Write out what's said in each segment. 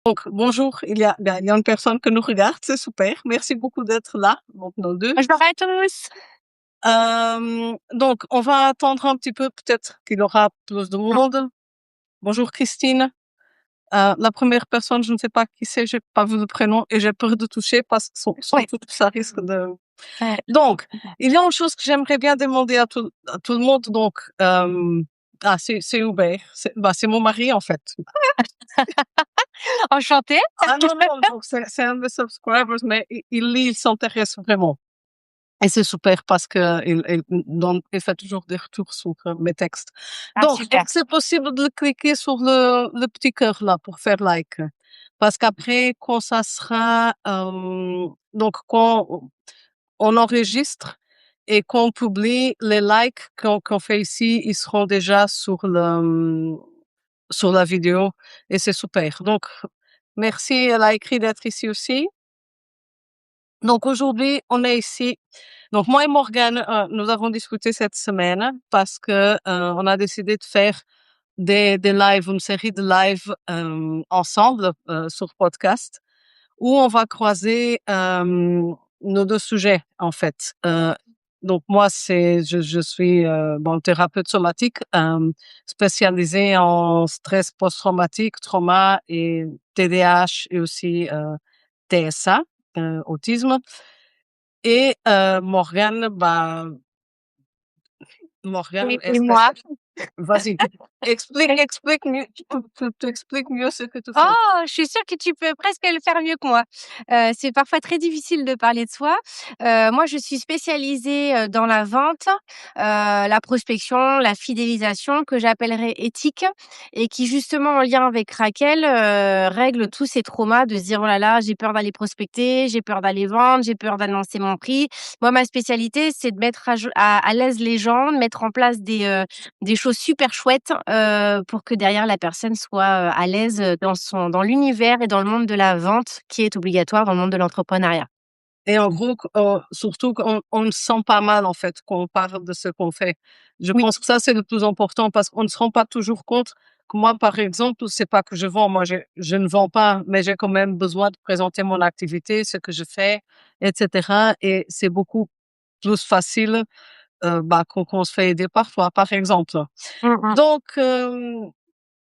Donc, bonjour, il y a une personne que nous regarde, c'est super. Merci beaucoup d'être là, donc nos deux. Bonjour à tous. Donc, on va attendre un petit peu, peut-être qu'il y aura plus de monde. Bonjour Christine. La première personne, je ne sais pas qui c'est, j'ai pas vu le prénom et j'ai peur de toucher parce que Oui. surtout ça risque de... Ouais. Donc, il y a une chose que j'aimerais bien demander à tout le monde. Donc, c'est Hubert. C'est mon mari, en fait. Enchantée. Ah non, non, donc c'est un de subscribers, mais il s'intéresse vraiment. Et c'est super parce que il fait toujours des retours sur mes textes. Ah, Donc, super. est-ce que c'est possible de cliquer sur le petit cœur là pour faire like? Parce qu'après, quand ça sera, donc quand on enregistre et qu'on publie, les likes qu'on fait ici, ils seront déjà sur la vidéo et c'est super. Donc, merci, elle a écrit d'être ici aussi. Donc aujourd'hui, on est ici. Donc moi et Morgane, nous avons discuté cette semaine parce que on a décidé de faire des lives, une série de lives ensemble sur podcast où on va croiser nos deux sujets en fait. Donc moi, je suis thérapeute somatique spécialisée en stress post-traumatique, trauma et TDAH et aussi TSA, autisme. Et Morgane, Morgane, Et moi? vas-y, explique mieux, tu expliques mieux ce que tu fais. Oh, je suis sûre que tu peux presque le faire mieux que moi. C'est parfois très difficile de parler de soi. Moi, je suis spécialisée, dans la vente, la prospection, la fidélisation que j'appellerais éthique et qui justement en lien avec Raquel, règle tous ces traumas de se dire: «Oh là là, j'ai peur d'aller prospecter, j'ai peur d'aller vendre, j'ai peur d'annoncer mon prix». Moi, ma spécialité, c'est de mettre à l'aise les gens, de mettre en place des choses super chouettes, pour que derrière la personne soit, à l'aise, dans l'univers et dans le monde de la vente qui est obligatoire dans le monde de l'entrepreneuriat. Et en gros, surtout qu'on ne sent pas mal en fait quand on parle de ce qu'on fait. Je Oui. pense que ça, c'est le plus important parce qu'on ne se rend pas toujours compte que moi, par exemple, c'est pas que je vends. Moi, je ne vends pas, mais j'ai quand même besoin de présenter mon activité, ce que je fais, etc. Et c'est beaucoup plus facile quand on se fait aider par toi, par exemple. Mmh mh. Donc,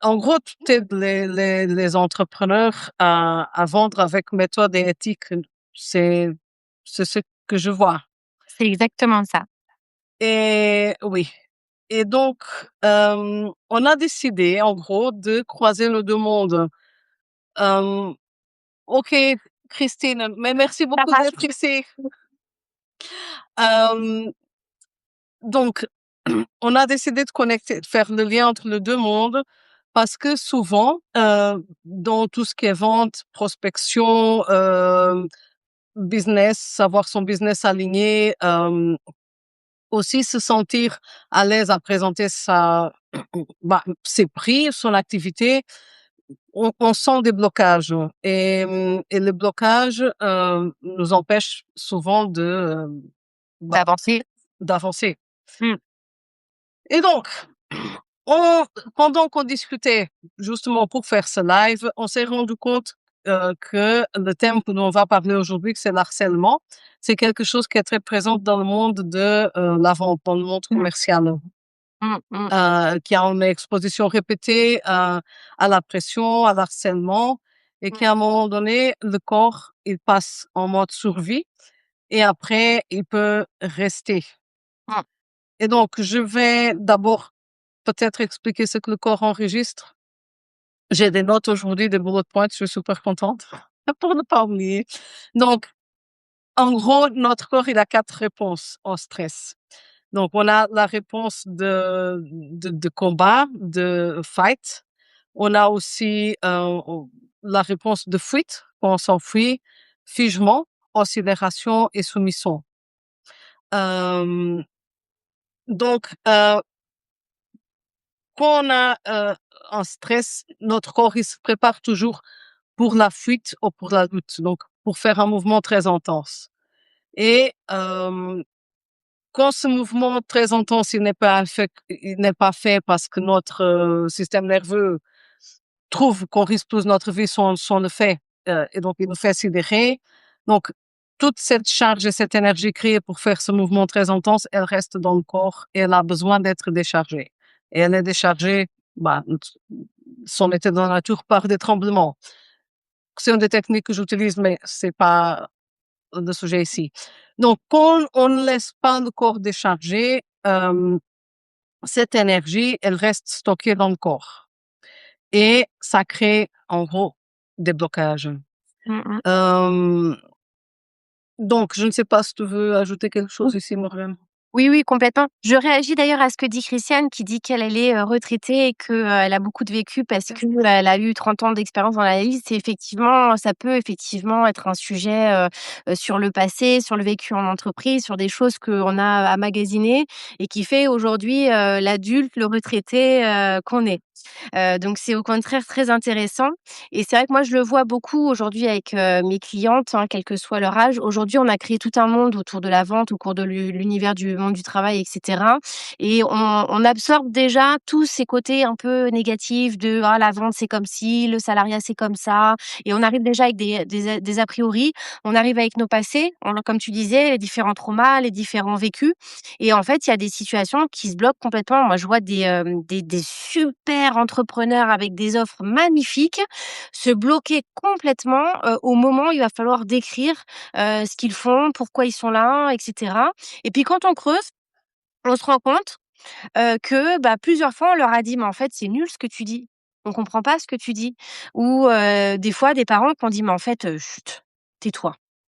en gros, tu aides les entrepreneurs à vendre avec méthode et éthique. C'est, c'est ce que je vois. C'est exactement ça. Et oui. Et donc, on a décidé, en gros, de croiser nos deux mondes. Euh, ok, Christine, mais merci Ça beaucoup marche. d'être ici. Euh, donc, on a décidé de connecter, de faire le lien entre les deux mondes parce que souvent, dans tout ce qui est vente, prospection, business, savoir son business aligné, aussi se sentir à l'aise à présenter ses prix, son activité, on sent des blocages et les blocages nous empêchent souvent bah, D'avancer. d'avancer. Mmh. Et donc, on, pendant qu'on discutait justement pour faire ce live, on s'est rendu compte que le thème que l'on va parler aujourd'hui, que c'est l'harcèlement, c'est quelque chose qui est très présent dans le monde de la vente, dans le monde commercial, Mmh mh. qui a une exposition répétée à la pression, à l'harcèlement, et qu'à un moment donné, le corps, il passe en mode survie et après, il peut rester. Mmh. Et donc, je vais d'abord peut-être expliquer ce que le corps enregistre. J'ai des notes aujourd'hui, des bullet points, je suis super contente pour ne pas oublier. Donc, en gros, notre corps, il a 4 réponses au stress. Donc, on a la réponse de combat, de fight. On a aussi la réponse de fuite, quand on s'enfuit, figement, considération et soumission. Euh, donc, quand on a un stress, notre corps il se prépare toujours pour la fuite ou pour la lutte, donc pour faire un mouvement très intense. Et quand ce mouvement très intense il n'est pas fait parce que notre système nerveux trouve qu'on risque toute notre vie son effet, et donc il nous fait sidérer. Donc, toute cette charge et cette énergie créée pour faire ce mouvement très intense, elle reste dans le corps et elle a besoin d'être déchargée. Et elle est déchargée, bah, son état de la nature par des tremblements. C'est une des techniques que j'utilise, mais c'est pas le sujet ici. Donc, quand on ne laisse pas le corps décharger, cette énergie, elle reste stockée dans le corps. Et ça crée, en gros, des blocages. Mmh mh. Donc, je ne sais pas si tu veux ajouter quelque chose ici, Morgane. Oui, oui, complètement. Je réagis d'ailleurs à ce que dit Christiane qui dit qu'elle elle est, retraitée et que, elle a beaucoup de vécu parce qu'elle a eu 30 ans d'expérience dans l'analyse. C'est effectivement ça peut effectivement être un sujet, sur le passé, sur le vécu en entreprise, sur des choses qu'on a emmagasinées et qui fait aujourd'hui, l'adulte, le retraité, qu'on est. Donc c'est au contraire très intéressant et c'est vrai que moi je le vois beaucoup aujourd'hui avec, mes clientes, hein, quel que soit leur âge. Aujourd'hui, on a créé tout un monde autour de la vente, au cours de l'univers du monde du travail et cetera et on absorbe déjà tous ces côtés un peu négatifs de: «Ah la vente c'est comme ci, le salariat c'est comme ça» et on arrive déjà avec des a priori. On arrive avec nos passés, on comme tu disais, les différents traumas, les différents vécus et en fait, il y a des situations qui se bloquent complètement. Moi, je vois des super entrepreneurs avec des offres magnifiques se bloquer complètement, au moment où il va falloir décrire, ce qu'ils font, pourquoi ils sont là et cetera et puis quand on creuse, on se rend compte, que, bah, plusieurs fois on leur a dit: «Mais en fait, c'est nul ce que tu dis. On comprend pas ce que tu dis» ou des fois des parents qui ont dit: «Mais en fait, chut, tais-toi».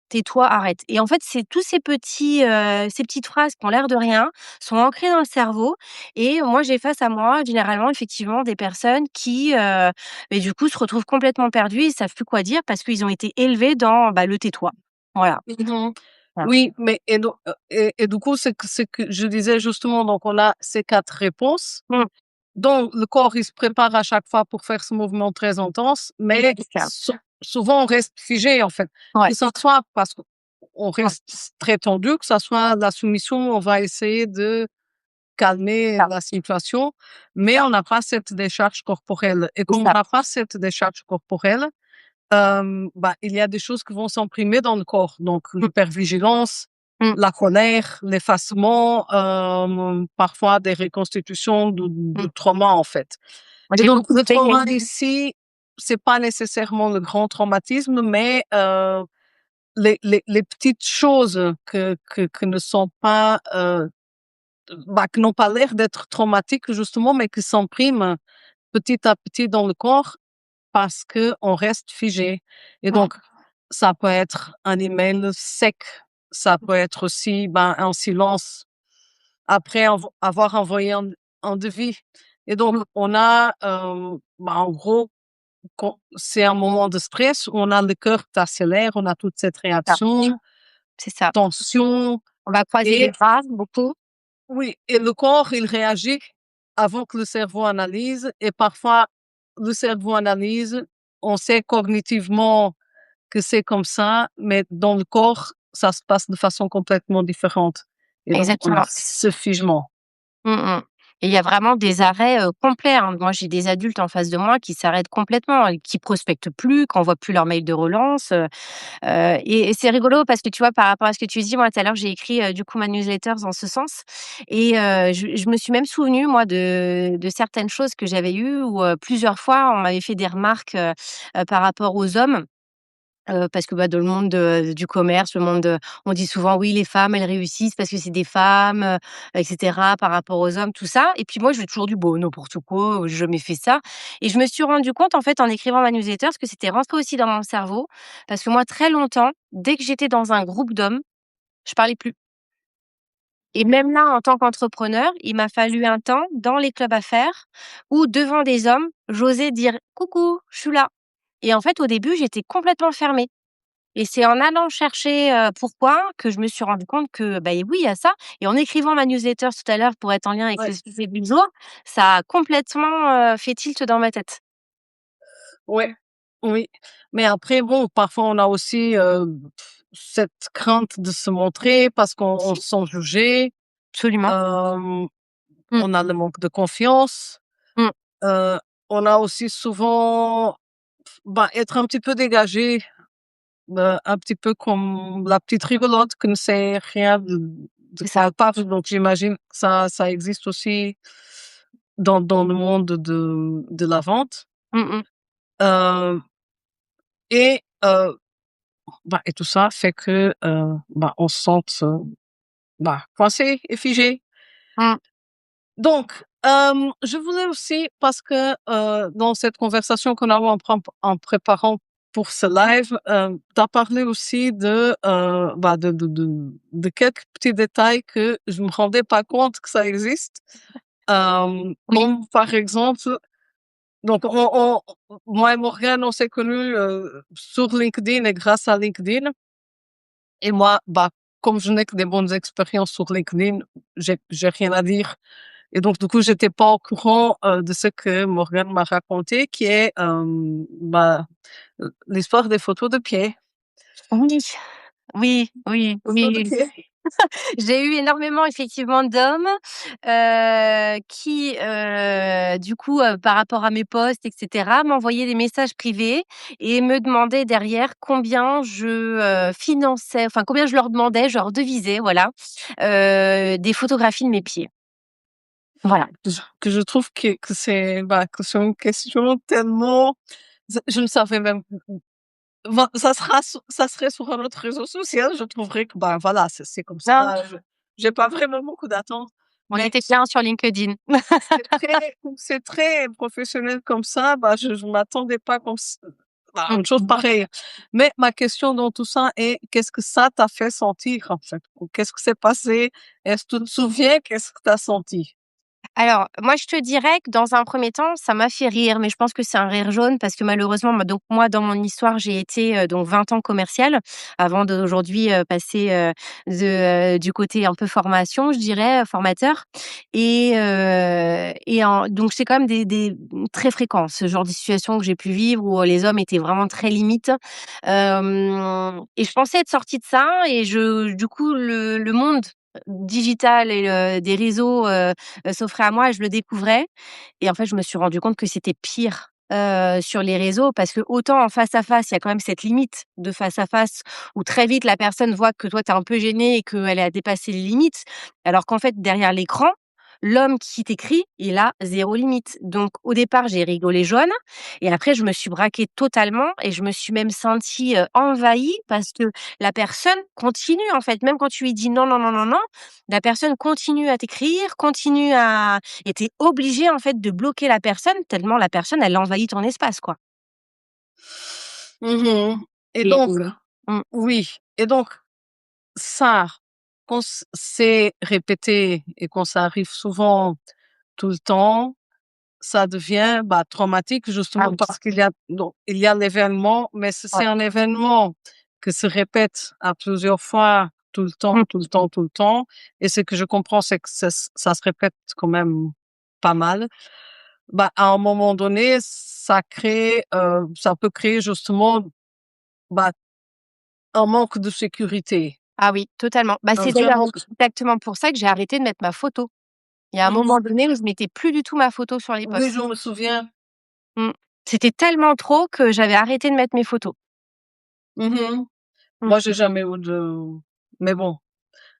Tais-toi, arrête et en fait, c'est tous ces petites phrases qui ont l'air de rien, sont ancrées dans le cerveau et moi, j'ai face à moi, généralement, effectivement, des personnes qui, beh, du coup, se retrouvent complètement perdues. Ils savent plus quoi dire parce qu'ils ont été élevés dans, bah, le tais-toi. Voilà. Mmh. Voilà. Oui, mais et du coup, c'est que je disais justement, donc on a ces 4 réponses. Mmh, Donc le corps, il se prépare à chaque fois pour faire ce mouvement très intense, mais c'est ça. souvent on reste figé, en fait. Ouais, Que ça soit parce qu'on reste très tendu, que ça soit la soumission, on va essayer de calmer ça, la situation, mais on n'a pas cette décharge corporelle et c'est comme on ça. n'a pas cette décharge corporelle, bah, il y a des choses qui vont s'imprimer dans le corps, donc Mmh, l'hypervigilance, mmh, la colère, l'effacement, parfois des reconstitutions de mmh. trauma, en fait. Moi, Et j'ai donc beaucoup le fait trauma ici, c'est pas nécessairement le grand traumatisme, mais les petites choses que ne sont pas, bah, qui n'ont pas l'air d'être traumatiques justement, mais qui s'impriment petit à petit dans le corps parce qu'on reste figé. Et donc, ça peut être un email sec, ça peut être aussi, ben, un silence après avoir envoyé un devis. Et donc, Mmh, on a, ben, en gros, quand c'est un moment de stress, on a le cœur qui accélère, on a toute cette ça, réaction, c'est ça. tension On va croiser les et bras beaucoup. oui, et le corps, il réagit avant que le cerveau analyse et parfois, le cerveau analyse, on sait cognitivement que c'est comme ça, mais dans le corps, ça se passe de façon complètement différente et donc on a Exactement. ce figement. Mmh mh et il y a vraiment des arrêts, complets, hein. Moi, j'ai des adultes en face de moi qui s'arrêtent complètement et qui prospectent plus, qui envoient plus leurs mails de relance, et c'est rigolo parce que tu vois, par rapport à ce que tu dis, moi, tout à l'heure, j'ai écrit, du coup, ma newsletter en ce sens et je me suis même souvenue, moi, de certaines choses que j'avais eues où, plusieurs fois, on m'avait fait des remarques, par rapport aux hommes. Parce que, bah, dans le monde du commerce, le monde, on dit souvent: «Oui, les femmes, elles réussissent parce que c'est des femmes», et cetera, par rapport aux hommes, tout ça et puis moi, j'ai toujours dit: «Bon, n'importe quoi, j'ai jamais fait ça» et je me suis rendu compte, en fait, en écrivant ma newsletter, que c'était rentré aussi dans mon cerveau parce que moi, très longtemps, dès que j'étais dans un groupe d'hommes, je parlais plus et même là, en tant qu'entrepreneur, il m'a fallu un temps dans les clubs affaires où, devant des hommes, j'osais dire: «Coucou, je suis là» et en fait, au début, j'étais complètement fermée. Et c'est en allant chercher, pourquoi que je me suis rendu compte que, bah, oui, il y a ça et en écrivant ma newsletter tout à l'heure pour être en lien avec le Ouais, sujet du jour, ça a complètement, fait tilt dans ma tête. ouais, oui, mais après bon, parfois on a aussi, cette crainte de se montrer parce qu'on se sent jugé, Absolument. hem, Mmh. on a le manque de confiance, Mmh. heu, on a aussi souvent, être un petit peu dégagé, un petit peu comme la petite rigolote qui ne sait rien de C'est quoi ça. elle parle. Donc j'imagine que ça existe aussi dans le monde de la vente. Mmh mh. Euh, et, euh, et tout ça fait que, on se sente, coincé et figé. Mmh. Donc, je voulais aussi, parce que dans cette conversation qu'on a eue en préparant pour ce live, tu as parlé aussi de quelques petits détails que je me rendais pas compte que ça existe. Oui. Comme par exemple, donc moi et Morgane, on s'est connus sur LinkedIn et grâce à LinkedIn. Et moi, comme je n'ai que des bonnes expériences sur LinkedIn, j'ai rien à dire. Et donc, du coup, j'étais pas au courant de ce que Morgane m'a raconté, qui est l'histoire des photos de pied. Oui. Oui, oui, Photos de oui. pied. J'ai eu énormément effectivement d'hommes, qui, du coup, par rapport à mes posts et cetera, m'envoyaient des messages privés et me demandaient derrière combien je, finançais, enfin combien je leur demandais, je leur devisais, voilà, des photographies de mes pieds. Voilà. Que je trouve que c'est une question tellement, je ne savais même, ça serait sur un autre réseau social, je trouverais que, voilà, c'est comme Non, ça, j'ai pas vraiment beaucoup d'attentes. on Mais était bien sur LinkedIn. c'est très professionnel comme ça, je m'attendais pas à Mmh. une chose pareille. Mais ma question dans tout ça est, qu'est-ce que ça t'a fait sentir, en fait? Ou qu'est-ce qui s'est passé? Est-ce que tu te souviens, qu'est-ce que tu as senti? Alors, moi, je te dirais que dans un premier temps, ça m'a fait rire, mais je pense que c'est un rire jaune parce que malheureusement, moi, dans mon histoire, j'ai été, donc 20 ans commerciale avant d'aujourd'hui, passer, du côté un peu formation, je dirais, formateur donc c'est quand même des très fréquent, ce genre de situation que j'ai pu vivre où les hommes étaient vraiment très limites. Et je pensais être sortie de ça et du coup, le monde digital et des réseaux, s'offrait à moi et je le découvrais et en fait, je me suis rendu compte que c'était pire, sur les réseaux parce que autant en face à face, il y a quand même cette limite de face à face où très vite la personne voit que toi, tu es un peu gêné et qu'elle a dépassé les limites. Alors qu'en fait, derrière l'écran, l'homme qui t'écrit, il a zéro limite. Donc au départ, j'ai rigolé jaune et après je me suis braquée totalement et je me suis même sentie, envahie parce que la personne continue en fait. Même quand tu lui dis: «Non, non, non, non, non», la personne continue à t'écrire, continue à et tu es obligé en fait de bloquer la personne tellement la personne elle envahit ton espace quoi. Mmh. Et Et donc, mmh, oui, et donc ça, quand c'est répété et quand ça arrive souvent tout le temps, ça devient, traumatique ah justement oui, parce il y a l'événement, mais si c'est ouais. un événement que se répète à plusieurs fois, tout le temps, Mmh. tout le temps, tout le temps, et ce que je comprends, c'est que ça se répète quand même pas mal. À un moment donné, ça peut créer justement, bah, un manque de sécurité. Ah oui, totalement. Bah, Un c'est vrai d'ailleurs manque. exactement pour ça que j'ai arrêté de mettre ma photo. Il y a un Mmh. moment donné où je mettais plus du tout ma photo sur les Oui, posts. je me souviens. Mmh. C'était tellement trop que j'avais arrêté de mettre mes photos. Mmh. Mmh. Moi, j'ai jamais eu mais bon,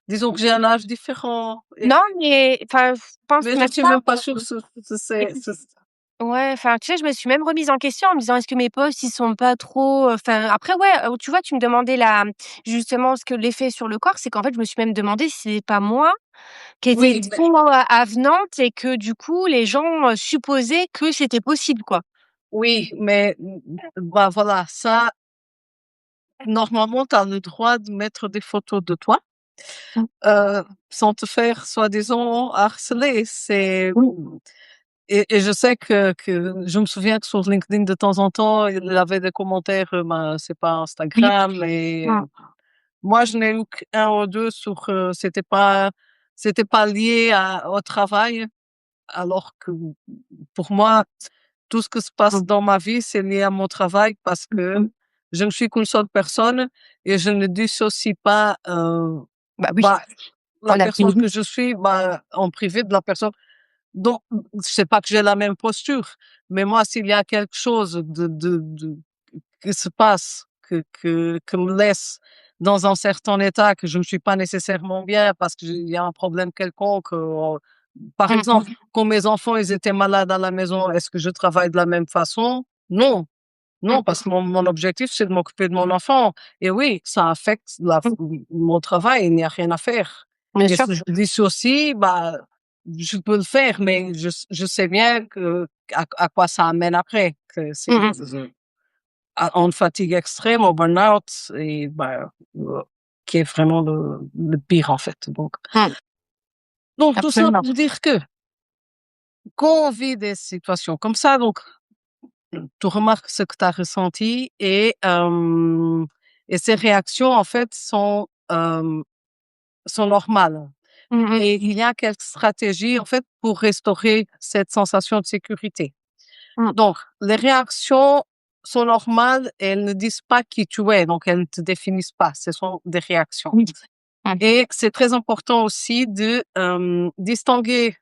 disons que j'ai un âge différent Non, mais enfin, je pense mais je même suis pas. même pas sûre ce Et c'est puis ouais, enfin, tu sais, je me suis même remise en question en me disant: «Est-ce que mes posts, ils sont pas trop» enfin, après ouais, tu vois, tu me demandais justement ce que l'effet sur le corps, c'est qu'en fait, je me suis même demandé si c'est pas moi qui était oui, trop avenante et que du coup, les gens, supposaient que c'était possible, quoi. oui, mais voilà, ça, normalement, tu as le droit de mettre des photos de toi, Mmh. sans te faire soi-disant harceler. Oui. Et je sais que je me souviens que sur LinkedIn, de temps en temps, il y avait des commentaires, c'est pas Oui. Instagram, et Mmh. moi, je n'ai eu qu'1 ou 2 c'était pas lié au travail, alors que pour moi, tout ce qui se passe Mmh. dans ma vie, c'est lié à mon travail parce que je ne suis qu'une seule personne et je ne dissocie pas, Bah oui, bah, la en personne après-midi. que je suis, en privé de la personne. Donc, c'est pas que j'ai la même posture, mais moi, s'il y a quelque chose qui se passe, que me laisse dans un certain état, que je ne suis pas nécessairement bien parce qu'il y a un problème quelconque, par Mmh exemple, quand mes enfants, ils étaient malades à la maison, est-ce que je travaille de la même façon? Non. mh, Non, parce que mon objectif, c'est de m'occuper de mon enfant. Et oui, ça affecte mmh, mon travail, il n'y a rien à faire. bien Et sûr. si je dissocie, bah, je peux le faire, mais je sais bien à quoi ça amène après, que c'est Mmh mh. à une fatigue extrême, au burn-out, et bah, qui est vraiment le pire, en fait. Mmh, Donc, tout ça absolument. pour dire que quand on vit des situations comme ça, donc, tu remarques ce que tu as ressenti et ces réactions, en fait, sont normales. Mmh mh. Et il y a quelques stratégies, en fait, pour restaurer cette sensation de sécurité. Mmh. Donc, les réactions sont normales et elles ne disent pas qui tu es, donc elles ne te définissent pas, ce sont des réactions. Oui. Mmh. Et c'est très important aussi de distinguer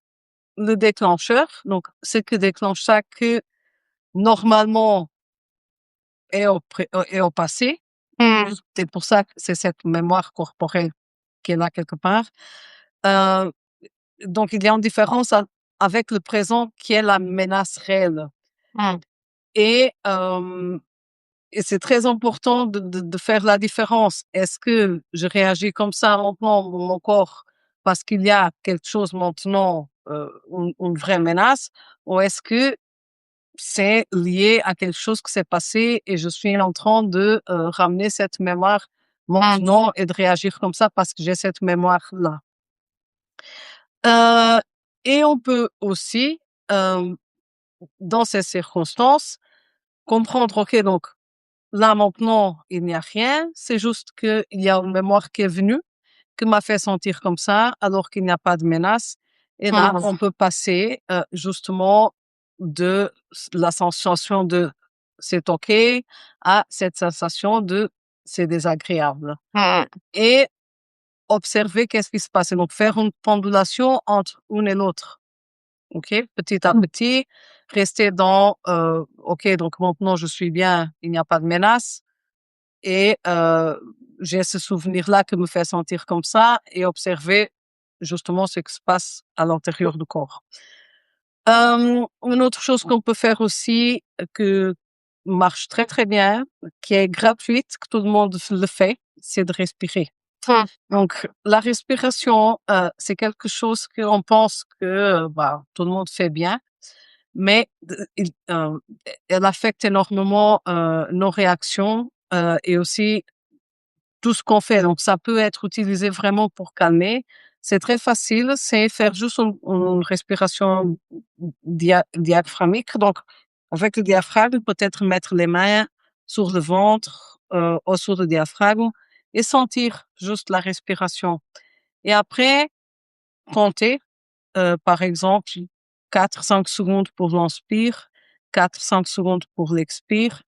le déclencheur, donc ce qui déclenche ça, que normalement est au passé. Mmh. C'est pour ça que c'est cette mémoire corporelle qui est là quelque part. Heu, donc il y a une différence avec le présent qui est la menace réelle Mmh. et hem et c'est très important de faire la différence. Est-ce que je réagis comme ça maintenant dans mon corps parce qu'il y a quelque chose maintenant, une vraie menace, ou est-ce que c'est lié à quelque chose qui s'est passé et je suis en train de, ramener cette mémoire Mmh. maintenant et de réagir comme ça parce que j'ai cette mémoire-là. Heu et on peut aussi, hem, dans ces circonstances, comprendre: «OK, donc là, maintenant, il n'y a rien, c'est juste qu'il y a une mémoire qui est venue, qui m'a fait sentir comme ça, alors qu'il n'y a pas de menace». Et là, Mmh. on peut passer, justement de la sensation de «c'est OK» à cette sensation de «c'est désagréable» Mmh. et observer qu'est-ce qui se passe et donc faire une pendulation entre une et l'autre. OK? Petit à Mmh. petit, rester dans, OK, donc maintenant je suis bien, il n'y a pas de menace. Et j'ai ce souvenir-là qui me fait sentir comme ça et observer justement ce qui se passe à l'intérieur du corps. Une autre chose qu'on peut faire aussi, que marche très, très bien, qui est gratuite, que tout le monde le fait, c'est de respirer. Mmh. Donc la respiration, c'est quelque chose qu'on pense que, bah, tout le monde fait bien, mais elle affecte énormément, nos réactions, et aussi tout ce qu'on fait. Donc, ça peut être utilisé vraiment pour calmer. C'est très facile, c'est faire juste une respiration diaphragmique. Donc, avec le diaphragme, peut-être mettre les mains sur le ventre, ou sur le diaphragme et sentir juste la respiration. Et après, compter, par exemple, 4-5 secondes pour l'inspire, 4-5 secondes pour l'expire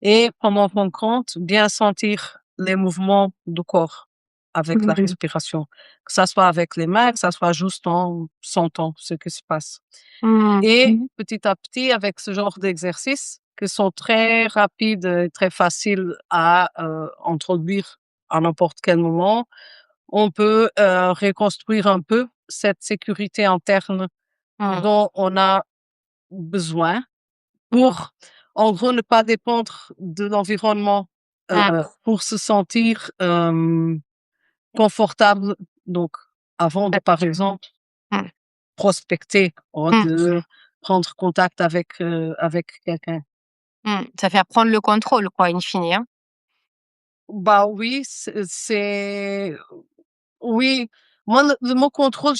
et pendant qu'on compte, bien sentir les mouvements du corps avec la Mmh. respiration. Que ça soit avec les mains, que ça soit juste en sentant ce qui se passe. Mmh. Et petit à petit, avec ce genre d'exercices qui sont très rapides et très faciles à, introduire à n'importe quel moment, on peut, reconstruire un peu cette sécurité interne Mmh. dont on a besoin pour, en gros, ne pas dépendre de l'environnement, Mmh. pour se sentir, confortable. Donc, avant de, par exemple, Mmh. prospecter ou Mmh. de prendre contact avec quelqu'un. Mmh. Ça fait prendre le contrôle quoi, in fine, hein? Bah oui, oui, moi, le mot contrôle,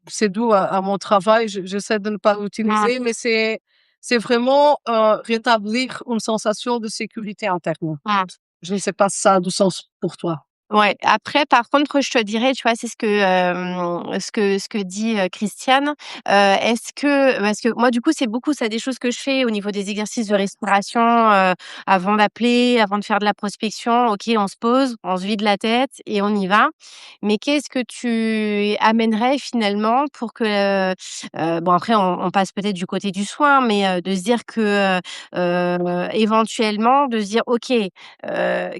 c'est dû à mon travail, j'essaie de ne pas Mmh. l'utiliser, mais c'est vraiment, rétablir une sensation de sécurité interne. Mmh. Je ne sais pas si ça a du sens pour toi? Ouais, après par contre, je te dirais, tu vois, c'est ce que dit, Christiane. Est-ce que parce que moi, du coup, c'est beaucoup ça, des choses que je fais au niveau des exercices de respiration, avant d'appeler, avant de faire de la prospection. OK, on se pose, on se vide la tête et on y va. Mais qu'est-ce que tu amènerais finalement pour que, bon après on passe peut-être du côté du soin, mais, de se dire que, éventuellement de se dire: «OK,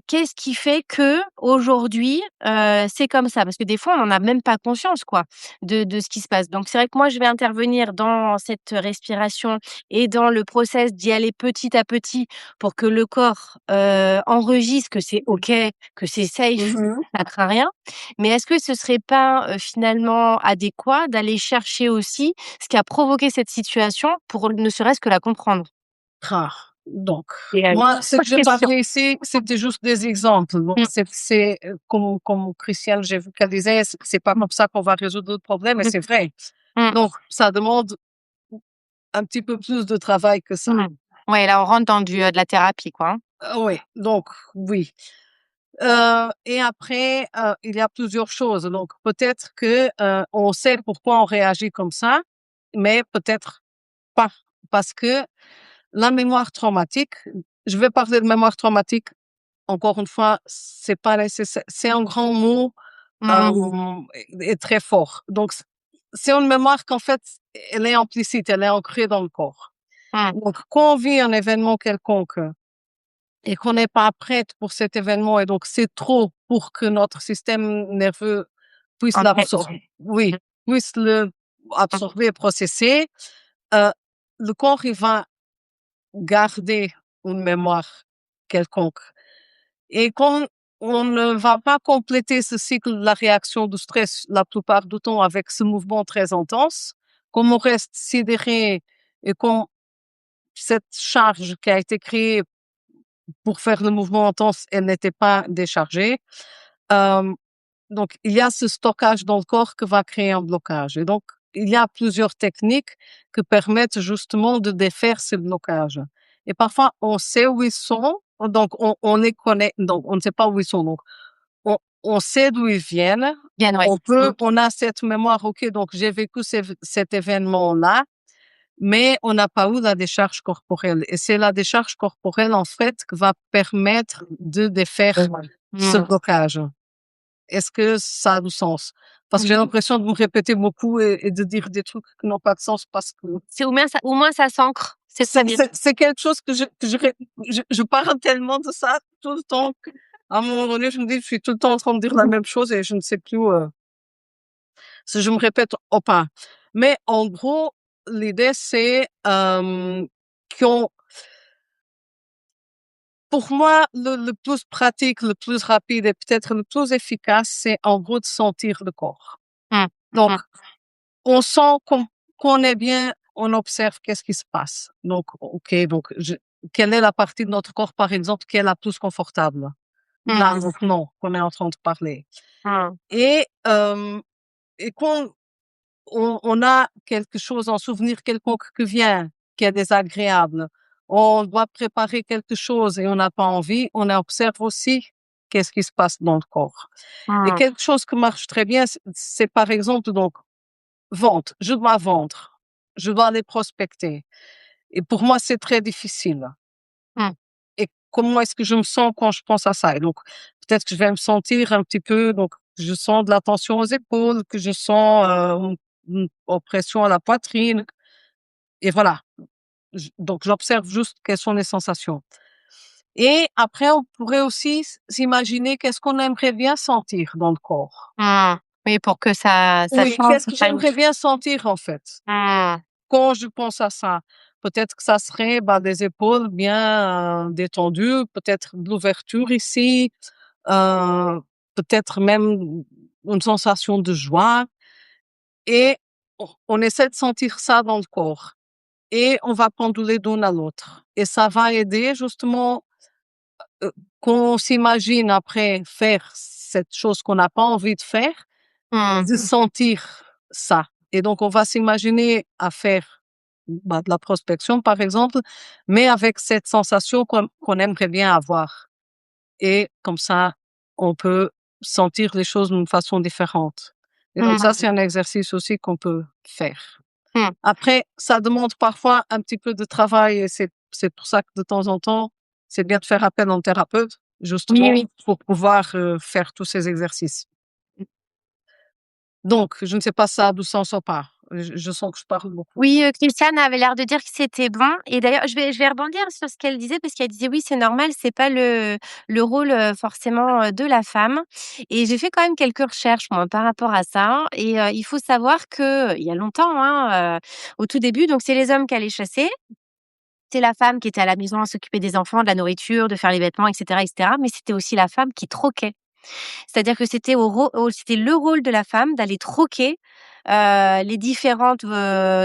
qu'est-ce qui fait qu'aujourd'hui, c'est comme ça? Parce que des fois, on en a même pas conscience, quoi, de ce qui se passe. Donc c'est vrai que moi, je vais intervenir dans cette respiration et dans le process d'y aller petit à petit pour que le corps, enregistre que c'est OK, que c'est safe, Mmh. ça craint rien. Mais est-ce que ce serait pas, finalement adéquat d'aller chercher aussi ce qui a provoqué cette situation pour ne serait-ce que la comprendre? Rare. Donc, Et moi, ce que grosse j'ai question. parlé ici, c'était juste des exemples. Donc, Mmh, comme Christiane, j'ai vu qu'elle disait, c'est pas comme ça qu'on va résoudre le problème, et mmh, c'est vrai. mmh. Donc, ça demande un petit peu plus de travail que ça. Mmh. Ouais, là, on rentre dans de la thérapie, quoi, hein. Oui, donc oui. Et après, il y a plusieurs choses. Donc peut-être que, on sait pourquoi on réagit comme ça, mais peut-être pas. Parce que la mémoire traumatique, je vais parler de mémoire traumatique, encore une fois, c'est pas nécessaire, c'est un grand mot, Mmh. et très fort. Donc c'est une mémoire qu'en fait, elle est implicite, elle est ancrée dans le corps. Mmh. Donc quand on vit un événement quelconque et qu'on n'est pas prête pour cet événement, et donc c'est trop pour que notre système nerveux puisse Encaisse. l'absorber, oui, Mmh. puisse le Mmh. absorber et processer, heu, le corps, il va garder une mémoire quelconque, et quand on ne va pas compléter ce cycle de la réaction du stress la plupart du temps avec ce mouvement très intense, comme on reste sidéré et qu'on cette charge qui a été créée pour faire le mouvement intense, elle n'était pas déchargée. Euh, donc, il y a ce stockage dans le corps qui va créer un blocage. Et donc, il y a plusieurs techniques qui permettent justement de défaire ces blocages. Et parfois, on sait où ils sont, donc on les connaît, donc on ne sait pas où ils sont. Donc, on sait d'où ils viennent. Bien, ouais. Mmh. On a cette mémoire, ok, donc j'ai vécu cet événement-là, mais on n'a pas eu la décharge corporelle. Et c'est la décharge corporelle, en fait, qui va permettre de défaire ce Mmh. blocage. Est-ce que ça a du sens? Parce que j'ai l'impression de me répéter beaucoup et de dire des trucs qui n'ont pas de sens, parce que C'est au moins ça s'ancre, c'est très bien. c'est quelque chose je parle tellement de ça tout le temps qu'à un moment donné, je me dis, je suis tout le temps en train de dire la même chose et je ne sais plus, si je me répète ou pas. Mais en gros, l'idée, c'est, qu'on pour moi, le plus pratique, le plus rapide et peut-être le plus efficace, c'est en gros de sentir le corps. Mmh. Donc, Mmh. on sent qu'on est bien, on observe qu'est-ce qui se passe. Donc, OK, donc quelle est la partie de notre corps, par exemple, qui est la plus confortable? Là, Mmh. maintenant, qu'on est en train de parler. Mmh. Et, quand on a quelque chose en souvenir quelconque qui vient, qui est désagréable, on doit préparer quelque chose et on n'a pas envie, on observe aussi qu'est-ce qui se passe dans le corps. Et Mmh. quelque chose qui marche très bien, c'est par exemple, donc, vente. Je dois vendre. Je dois aller prospecter. Et pour moi, c'est très difficile. Mmh. Et comment est-ce que je me sens quand je pense à ça? Et donc, peut-être que je vais me sentir un petit peu, donc, je sens de la tension aux épaules, que je sens, une oppression à la poitrine. Et voilà. Donc, j'observe juste quelles sont les sensations. Et après, on pourrait aussi s'imaginer qu'est-ce qu'on aimerait bien sentir dans le corps. Mmh. Oui, pour que ça Oui, change qu'est-ce que j'aimerais bien sentir, en fait? Mmh. Quand je pense à ça, peut-être que ça serait, bah, des épaules bien, détendues, peut-être de l'ouverture ici, heu, peut-être même une sensation de joie, et on essaie de sentir ça dans le corps et on va penduler d'une à l'autre, et ça va aider justement, heu, quand on s'imagine après faire cette chose qu'on n'a pas envie de faire, Mmh. de sentir ça. Et donc, on va s'imaginer à faire, bah, de la prospection, par exemple, mais avec cette sensation qu'on aimerait bien avoir. Et comme ça, on peut sentir les choses d'une façon différente. Et donc ça, c'est un exercice aussi qu'on peut faire. Après, ça demande parfois un petit peu de travail et c'est pour ça que de temps en temps, c'est bien de faire appel à un thérapeute, justement, pour pouvoir faire tous ces exercices. Donc, je ne sais pas ça d'où ça en sort pas. Je sens que je parle beaucoup. Oui, Christiane avait l'air de dire que c'était bon et d'ailleurs je vais rebondir sur ce qu'elle disait parce qu'elle disait: «Oui, c'est normal, c'est pas le rôle, forcément, de la femme» et j'ai fait quand même quelques recherches moi par rapport à ça et il faut savoir que il y a longtemps, hein, au tout début, donc c'est les hommes qui allaient chasser. C'est la femme qui était à la maison à s'occuper des enfants, de la nourriture, de faire les vêtements et cetera, mais c'était aussi la femme qui troquait. C'est-à-dire que c'était le rôle de la femme d'aller troquer, les différentes,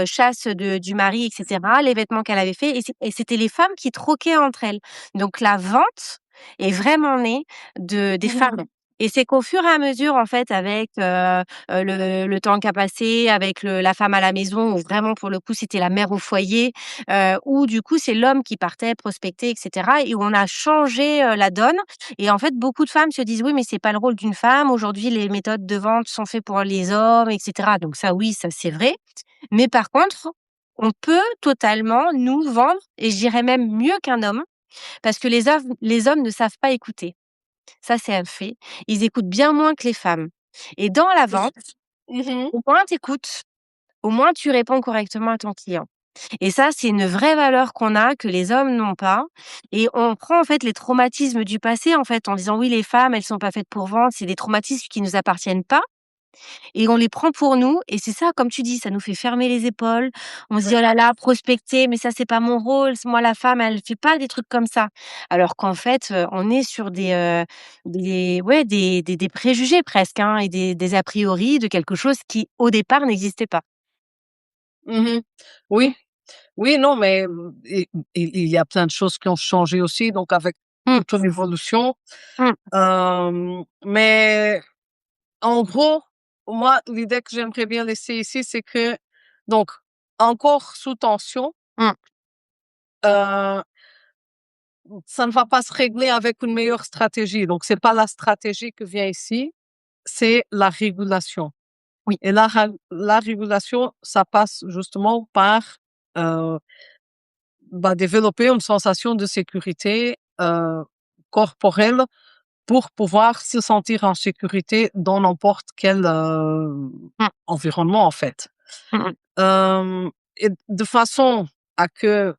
chasses du mari et cetera, les vêtements qu'elle avait fait et c'était les femmes qui troquaient entre elles. Donc la vente est vraiment née des femmes et c'est qu'au fur et à mesure, en fait, avec, le temps qui a passé, avec la femme à la maison où vraiment pour le coup c'était la mère au foyer, où du coup c'est l'homme qui partait prospecter et cetera et où on a changé, la donne et en fait, beaucoup de femmes se disent: «Oui, mais c'est pas le rôle d'une femme. Aujourd'hui, les méthodes de vente sont faites pour les hommes et cetera». Donc ça, oui, ça, c'est vrai. Mais par contre, on peut totalement nous vendre et je dirais même mieux qu'un homme parce que les hommes ne savent pas écouter. Ça, c'est un fait. Ils écoutent bien moins que les femmes et dans la vente, au moins tu écoutes, au moins tu réponds correctement à ton client. Et ça, c'est une vraie valeur qu'on a, que les hommes n'ont pas et on prend, en fait, les traumatismes du passé, en fait, en disant: «Oui, les femmes, elles sont pas faites pour vendre, c'est des traumatismes qui nous appartiennent pas» et on les prend pour nous et c'est ça, comme tu dis, ça nous fait fermer les épaules. On se dit: «Oh là là, prospecter, mais ça, c'est pas mon rôle. Moi, la femme, elle fait pas des trucs comme ça». Alors qu'en fait, on est sur des ouais, des préjugés presque, hein et des a priori de quelque chose qui, au départ, n'existait pas. Mmh. Oui, oui, non, mais il y a plein de choses qui ont changé aussi, donc avec Mmh, toute une évolution. mmh, Mais en gros, moi, l'idée que j'aimerais bien laisser ici, c'est que donc encore sous tension, mmh, heu, ça ne va pas se régler avec une meilleure stratégie. Donc c'est pas la stratégie que vient ici, c'est la régulation. oui, Et la régulation, ça passe justement par, heu, développer une sensation de sécurité, corporelle pour pouvoir se sentir en sécurité dans n'importe quel, mmh, environnement, en fait. mmh mh. Et de façon à que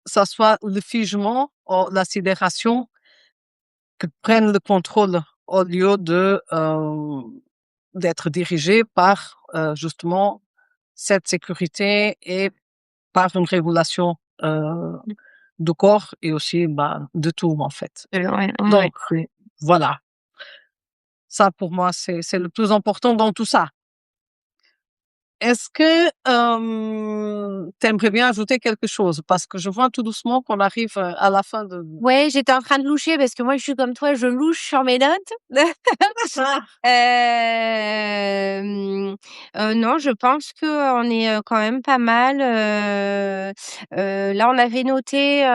ça soit le figement ou la sidération que prenne le contrôle au lieu d'être dirigé par, justement cette sécurité et par une régulation, du corps et aussi, de tout, en fait. Ouais, ouais, ouais. Donc, voilà. Ça, pour moi, c'est le plus important dans tout ça. Est-ce que, tu aimerais bien ajouter quelque chose? Parce que je vois tout doucement qu'on arrive, à la fin de Ouais, j'étais en train de loucher parce que moi, je suis comme toi, je louche sur mes notes. ah! Hem, non, je pense qu'on est, quand même pas mal, là, on avait noté,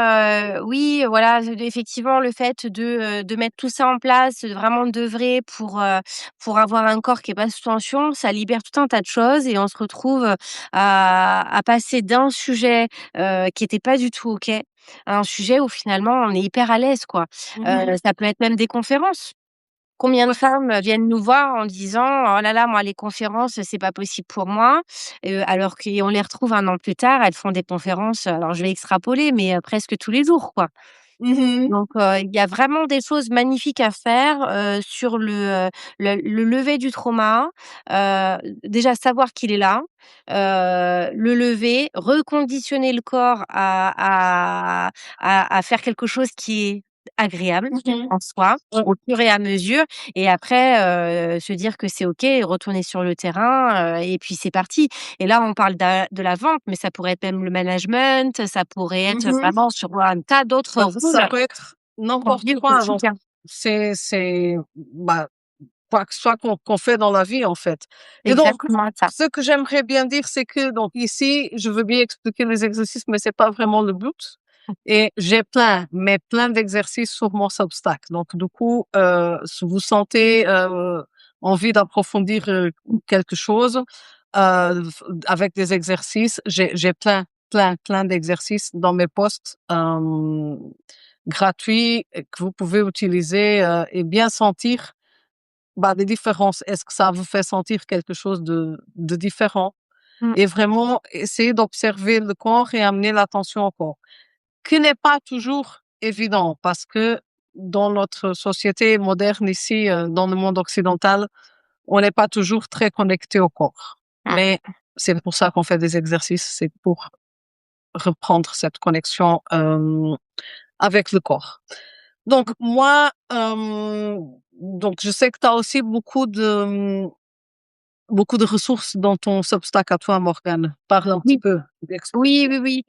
oui, voilà, effectivement, le fait de mettre tout ça en place, de vraiment d'œuvrer pour avoir un corps qui est pas sous tension, ça libère tout un tas de choses et on se retrouve, à passer d'un sujet, qui était pas du tout OK, à un sujet où finalement on est hyper à l'aise, quoi. Ça peut être même des conférences. Combien de Ouais. femmes viennent nous voir en disant: «Oh là là, moi les conférences, c'est pas possible pour moi», alors qu'on les retrouve un an plus tard, elles font des conférences, alors je vais extrapoler, mais presque tous les jours, quoi. Mmh. Donc il y a vraiment des choses magnifiques à faire, sur le lever du trauma, déjà savoir qu'il est là, le lever, reconditionner le corps à faire quelque chose qui est agréable Mmh. en soi, Ouais. au fur et à mesure et après, se dire que c'est OK et retourner sur le terrain, et puis c'est parti et là on parle de la vente, mais ça pourrait être même le management, ça pourrait être Mmh. vraiment sur un tas d'autres Ça rôles peut être qu'on n'importe vit au quoi, donc quotidien. c'est, quoi que ce soit qu'on fait dans la vie, en fait. Et donc, Exactement ça. ce que j'aimerais bien dire, c'est que donc ici, je veux bien expliquer les exercices, mais c'est pas vraiment le but. Et j'ai mais plein d'exercices sur mon Substack. Donc, du coup, si vous sentez envie d'approfondir quelque chose avec des exercices, j'ai plein d'exercices dans mes posts gratuits que vous pouvez utiliser et bien sentir des différences. Est-ce que ça vous fait sentir quelque chose de différent? Mmh. Et vraiment essayer d'observer le corps et amener l'attention au corps, qui n'est pas toujours évident parce que dans notre société moderne ici, dans le monde occidental, on n'est pas toujours très connecté au corps. Mmh. Mais c'est pour ça qu'on fait des exercices, c'est pour reprendre cette connexion avec le corps. Donc moi, donc je sais que tu as aussi beaucoup de ressources dans ton Substack à toi, Morgane. Parle un petit Oui. peu. Oui, oui, oui.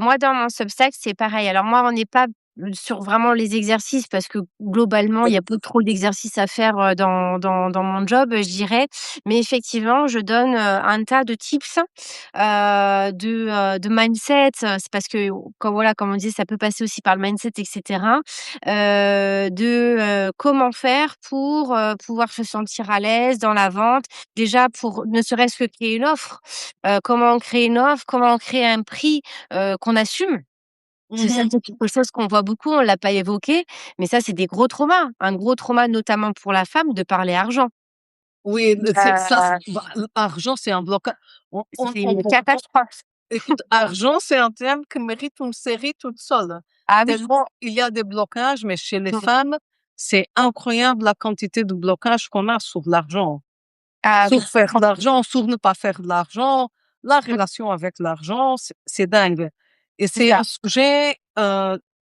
Moi, dans mon Substack, c'est pareil. Alors moi, on n'est pas sur vraiment les exercices parce que globalement, il y a pas trop d'exercices à faire, dans mon job, je dirais. Mais effectivement, je donne, un tas de tips, de mindset. C'est parce que comme voilà, comme on disait, ça peut passer aussi par le mindset et cetera. Comment faire pour, pouvoir se sentir à l'aise dans la vente. Déjà pour ne serait-ce que créer une offre. Comment on crée une offre, comment on crée un prix, qu'on assume. C'est ça, Mmh. c'est quelque chose qu'on voit beaucoup, on l'a pas évoqué, mais ça, c'est des gros traumas. Un gros trauma, notamment pour la femme, de parler argent. Oui, c'est ça, Heu, l'argent, c'est un blocage. c'est une catastrophe. Écoute, argent, c'est un terme qui mérite une série toute seule. Ah oui. Tellement il y a des blocages, mais chez les Mmh. femmes, c'est incroyable la quantité de blocages qu'on a sur l'argent. Ah oui. Sur faire de l'argent, sur ne pas faire de l'argent, la Mmh, relation avec l'argent, c'est dingue. Et c'est c'est ça. un sujet,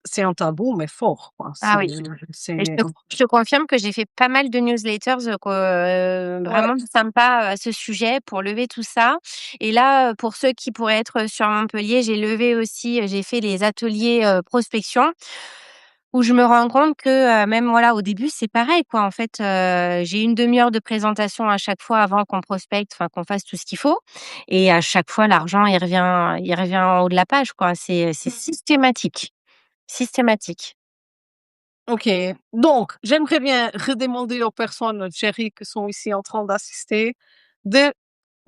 c'est un tabou, mais fort, quoi. Ah oui. Et C'est je te confirme que j'ai fait pas mal de newsletters, ouais. vraiment sympas, à ce sujet pour lever tout ça. Et là, pour ceux qui pourraient être sur Montpellier, j'ai levé aussi, j'ai fait les ateliers, prospection où je me rends compte que, même voilà, au début, c'est pareil quoi. En fait, j'ai une demi heure de présentation à chaque fois avant qu'on prospecte, enfin qu'on fasse tout ce qu'il faut et à chaque fois l'argent il revient en haut de la page quoi. C'est systématique, systématique. OK. Donc, j'aimerais bien redemander aux personnes chéries qui sont ici en train d'assister de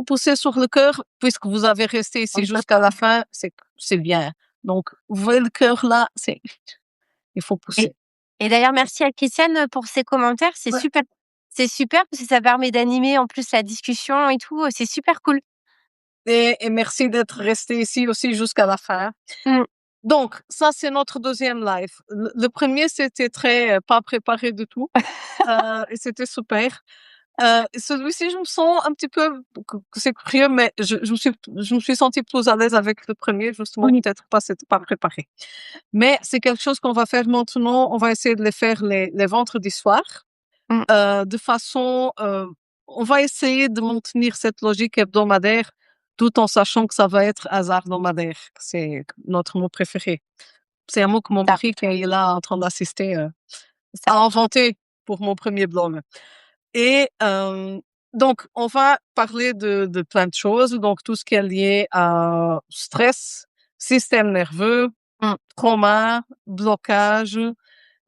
pousser sur le cœur, puisque vous avez resté ici jusqu'à la fin, c'est bien. Donc, vous voyez le cœur là, il faut Et pousser. et d'ailleurs, merci à Christiane, pour ses commentaires. C'est Ouais. super. C'est super parce que ça permet d'animer en plus la discussion et tout, c'est super cool. Et merci d'être resté ici aussi jusqu'à la fin. Mmh. Donc, ça, c'est notre deuxième live. Le premier, c'était très pas préparé du tout. Et c'était super. Celui-ci, je me sens un petit peu, c'est curieux, mais je me suis sentie plus à l'aise avec le premier, justement, Oui. peut-être parce que c'était pas préparé. Mais c'est quelque chose qu'on va faire maintenant. On va essayer de les faire les vendredis soirs, Mmh. de façon, on va essayer de maintenir cette logique hebdomadaire, tout en sachant que ça va être hasard nomadaire. C'est notre mot préféré. C'est un mot que mon Ça, mari, quand il est là en train d'assister, ça. a inventé pour mon premier blog. Et donc, on va parler de plein de choses, donc tout ce qui est lié à stress, système nerveux, Mmh. trauma, blocage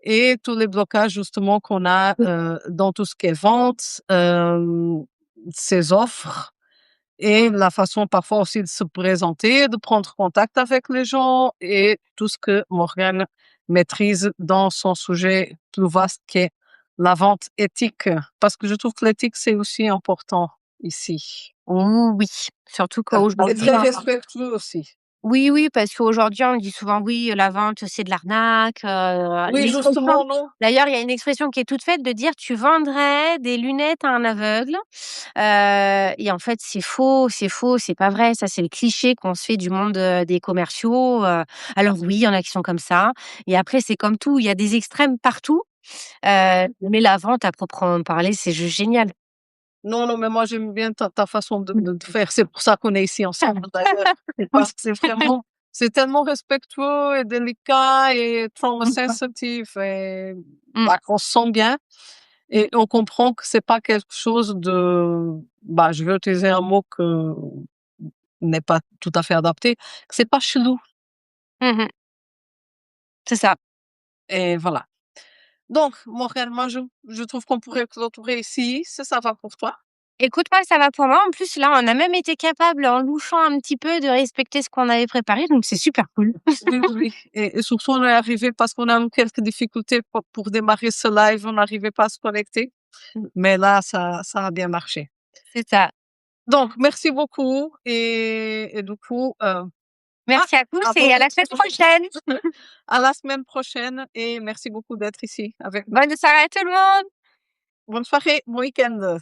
et tous les blocages justement qu'on a Oui. dans tout ce qui est vente, ses offres et la façon parfois aussi de se présenter, de prendre contact avec les gens et tout ce que Morgane maîtrise dans son sujet plus vaste qui est la vente éthique. Parce que je trouve que l'éthique, c'est aussi important ici. Oui, surtout Et qu'aujourd'hui, très respectueux aussi. oui, oui, parce qu'aujourd'hui, on dit souvent: «Oui, la vente, c'est de l'arnaque», Oui, l'expression justement, non? d'ailleurs, il y a une expression qui est toute faite de dire: «Tu vendrais des lunettes à un aveugle». Et en fait, c'est faux, c'est pas vrai. Ça, c'est le cliché qu'on se fait du monde, des commerciaux, alors oui, il y en a qui sont comme ça et après, c'est comme tout, il y a des extrêmes partout, mais la vente à proprement parler, c'est juste génial. Non, non, mais moi, j'aime bien ta façon de faire. C'est pour ça qu'on est ici ensemble, d'ailleurs. C'est Oui. parce que c'est tellement respectueux et délicat et trauma sensitive et, Mmh. qu'on se sent bien et on comprend que c'est pas quelque chose je vais utiliser un mot que n'est pas tout à fait adapté, que c'est pas chelou. Mmh mh. C'est ça. et voilà. Donc Morgane, moi je trouve qu'on pourrait clôturer ici, ça va pour toi? Écoute, moi, ça va pour moi. En plus, là, on a même été capable, en louchant un petit peu, de respecter ce qu'on avait préparé, donc c'est super cool. Oui, oui, oui, et surtout on est arrivé parce qu'on a eu quelques difficultés pour démarrer ce live, on n'arrivait pas à se connecter, Mmh. mais là ça a bien marché. C'est ça. Donc merci beaucoup et du coup, Merci à tous avant et à la semaine prochaine. à la semaine prochaine et merci beaucoup d'être ici avec nous. Bonne soirée à tout le monde. Bonne soirée, bon week-end.